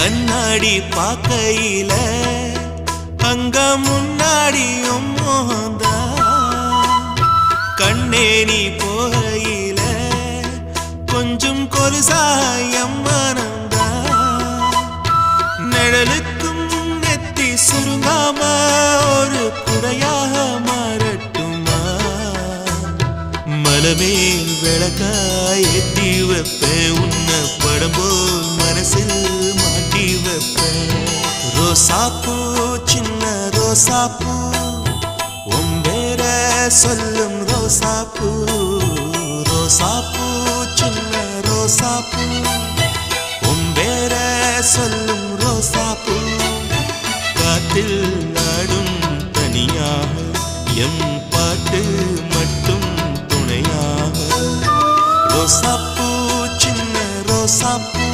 கண்ணாடி பார்க்கையில அங்க முன்னாடியும் மோகந்தா கண்ணே நீ போகையில கொஞ்சம் கொலுசாயம் மனந்தா நிழலுக்கும் நெத்தி சுருங்காம ஒரு குறையாக மாறட்டுமா மலமேல் விளக்காய் ஏத்தி வைப்பேன் உன்னை படம் போல் மனசில் மாட்டி வைப்பேன் ரோசாப்பூ சின்ன ரோசாப்பூ உன் பேர சொல்லும் ரோசாப்பூ ரோசாப்பூ சின்ன ரோசாப்பூ உன் பேர சொல்லும் ரோசாப்பூ காத்தில் நாடும் தனியாக எம் பாட்டு மட்டும் துணையாக ரோசாப்பூ சின்ன ரோசாப்பூ